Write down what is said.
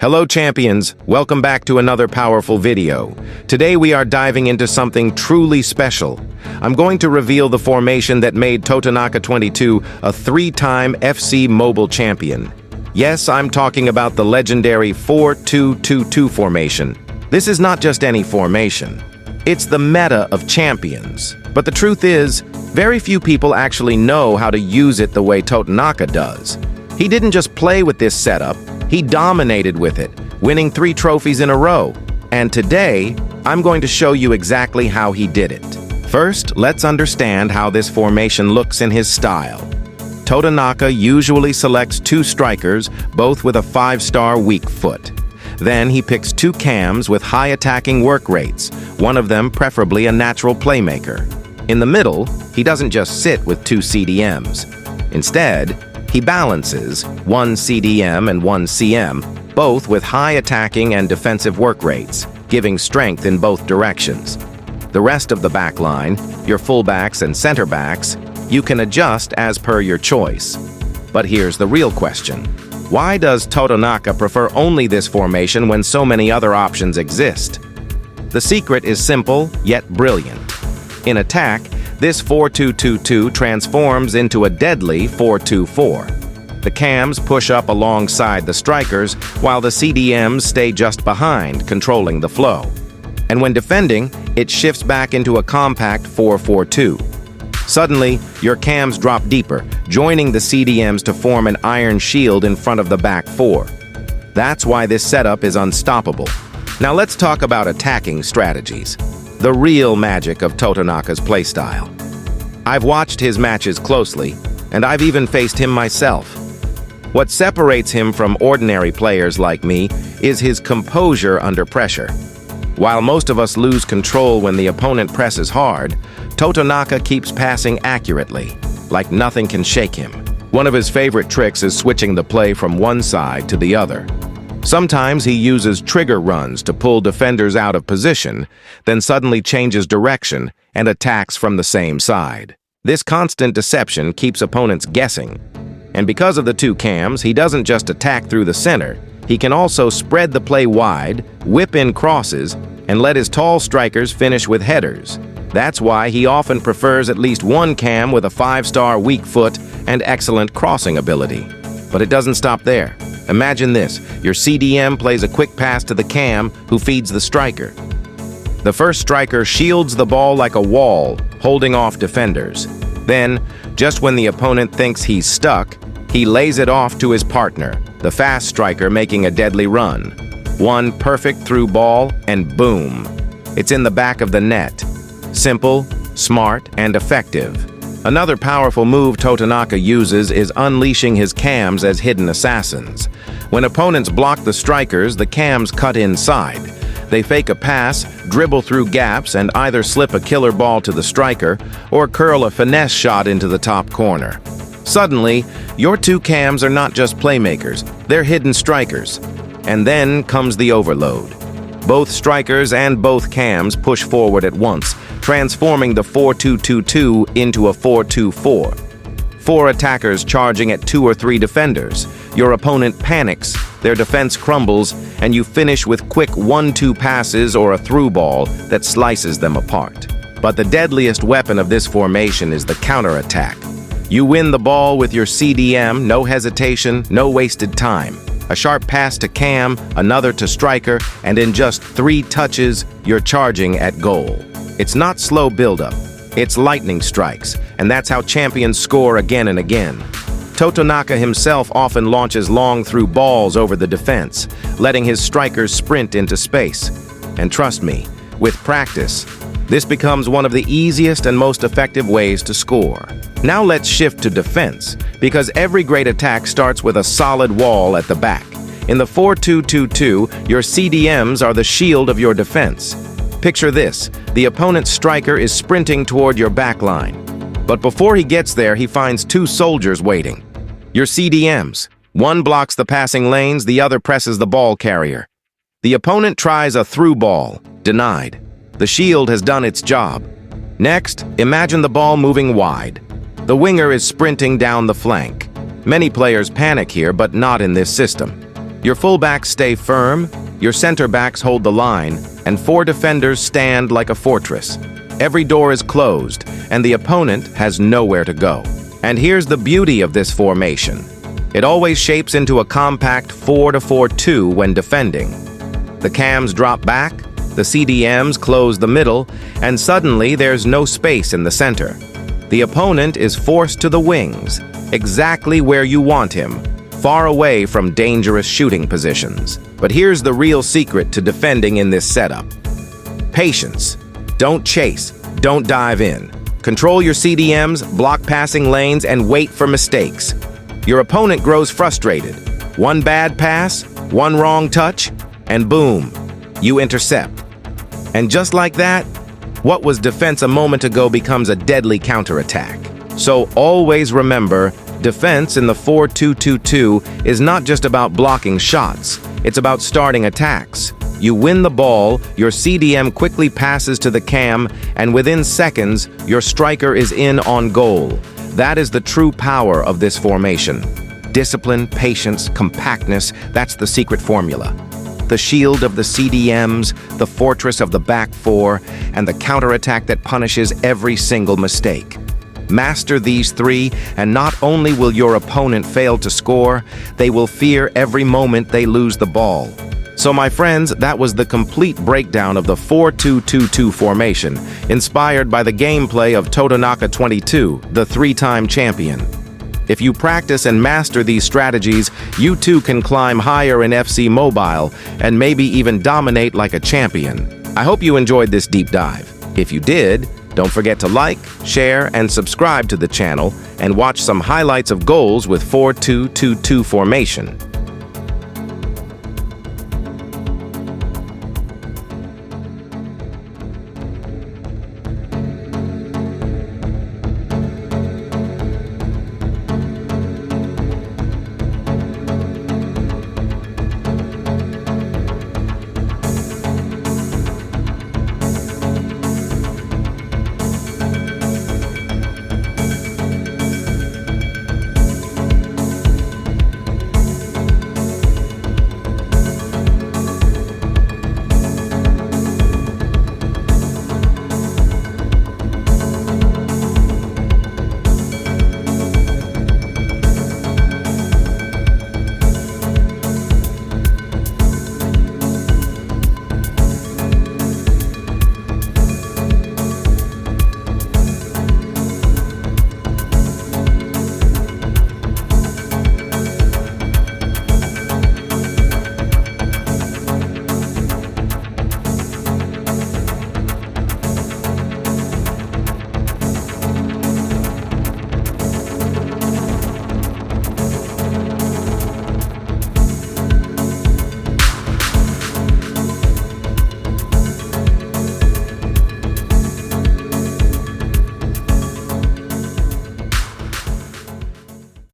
Hello champions, welcome back to another powerful video. Today we are diving into something truly special. I'm going to reveal the formation that made Totonnaka 22 a three-time FC Mobile champion. Yes, I'm talking about the legendary 4-2-2-2 formation. This is not just any formation. It's the meta of champions. But the truth is, very few people actually know how to use it the way Totonnaka does. He didn't just play with this setup, he dominated with it, winning 3 trophies in a row. And today, I'm going to show you exactly how he did it. First, let's understand how this formation looks in his style. Totonnaka usually selects 2 strikers, both with a 5-star weak foot. Then he picks 2 cams with high attacking work rates, one of them preferably a natural playmaker. In the middle, he doesn't just sit with 2 CDMs. Instead, he balances 1 CDM and 1 CM, both with high attacking and defensive work rates, giving strength in both directions. The rest of the back line, your fullbacks and center backs, you can adjust as per your choice. But here's the real question. Why does Totonnaka prefer only this formation when so many other options exist? The secret is simple, yet brilliant. In attack, this 4-2-2-2 transforms into a deadly 4-2-4. The cams push up alongside the strikers, while the CDMs stay just behind, controlling the flow. And when defending, it shifts back into a compact 4-4-2. Suddenly, your cams drop deeper, joining the CDMs to form an iron shield in front of the back 4. That's why this setup is unstoppable. Now let's talk about attacking strategies. The real magic of Totonnaka's playstyle. I've watched his matches closely, and I've even faced him myself. What separates him from ordinary players like me is his composure under pressure. While most of us lose control when the opponent presses hard, Totonnaka keeps passing accurately, like nothing can shake him. One of his favorite tricks is switching the play from one side to the other. Sometimes he uses trigger runs to pull defenders out of position, then suddenly changes direction and attacks from the same side. This constant deception keeps opponents guessing. And because of the 2 cams, he doesn't just attack through the center, he can also spread the play wide, whip in crosses, and let his tall strikers finish with headers. That's why he often prefers at least 1 cam with a 5-star weak foot and excellent crossing ability. But it doesn't stop there. Imagine this, your CDM plays a quick pass to the cam who feeds the striker. The first striker shields the ball like a wall, holding off defenders. Then, just when the opponent thinks he's stuck, he lays it off to his partner, the fast striker making a deadly run. One perfect through ball, and boom! It's in the back of the net. Simple, smart, and effective. Another powerful move Totonnaka uses is unleashing his cams as hidden assassins. When opponents block the strikers, the cams cut inside. They fake a pass, dribble through gaps, and either slip a killer ball to the striker or curl a finesse shot into the top corner. Suddenly, your 2 cams are not just playmakers, they're hidden strikers. And then comes the overload. Both strikers and both cams push forward at once, transforming the 4-2-2-2 into a 4-2-4. 4 attackers charging at 2 or 3 defenders. Your opponent panics, their defense crumbles, and you finish with quick 1-2 passes or a through ball that slices them apart. But the deadliest weapon of this formation is the counterattack. You win the ball with your CDM, no hesitation, no wasted time. A sharp pass to cam, another to striker, and in just 3 touches, you're charging at goal. It's not slow buildup, it's lightning strikes, and that's how champions score again and again. Totonnaka himself often launches long through balls over the defense, letting his strikers sprint into space. And trust me, with practice, this becomes one of the easiest and most effective ways to score. Now let's shift to defense, because every great attack starts with a solid wall at the back. In the 4-2-2-2, your CDMs are the shield of your defense. Picture this, the opponent's striker is sprinting toward your back line. But before he gets there, he finds 2 soldiers waiting. Your CDMs. One blocks the passing lanes, the other presses the ball carrier. The opponent tries a through ball. Denied. The shield has done its job. Next, imagine the ball moving wide. The winger is sprinting down the flank. Many players panic here, but not in this system. Your fullbacks stay firm, your center backs hold the line, and 4 defenders stand like a fortress. Every door is closed, and the opponent has nowhere to go. And here's the beauty of this formation. It always shapes into a compact 4-4-2 when defending. The cams drop back, the CDMs close the middle, and suddenly there's no space in the center. The opponent is forced to the wings, exactly where you want him, far away from dangerous shooting positions. But here's the real secret to defending in this setup. Patience. Don't chase, don't dive in. Control your CDMs, block passing lanes, and wait for mistakes. Your opponent grows frustrated. One bad pass, one wrong touch, and boom, you intercept. And just like that, what was defense a moment ago becomes a deadly counterattack. So always remember, defense in the 4-2-2-2 is not just about blocking shots, it's about starting attacks. You win the ball, your CDM quickly passes to the cam, and within seconds, your striker is in on goal. That is the true power of this formation. Discipline, patience, compactness, that's the secret formula. The shield of the CDMs, the fortress of the back 4, and the counterattack that punishes every single mistake. Master these 3, and not only will your opponent fail to score, they will fear every moment they lose the ball. So my friends, that was the complete breakdown of the 4-2-2-2 formation, inspired by the gameplay of Totonnaka 22, the 3-time champion. If you practice and master these strategies, you too can climb higher in FC Mobile and maybe even dominate like a champion. I hope you enjoyed this deep dive. If you did, don't forget to like, share, and subscribe to the channel and watch some highlights of goals with 4-2-2-2 formation.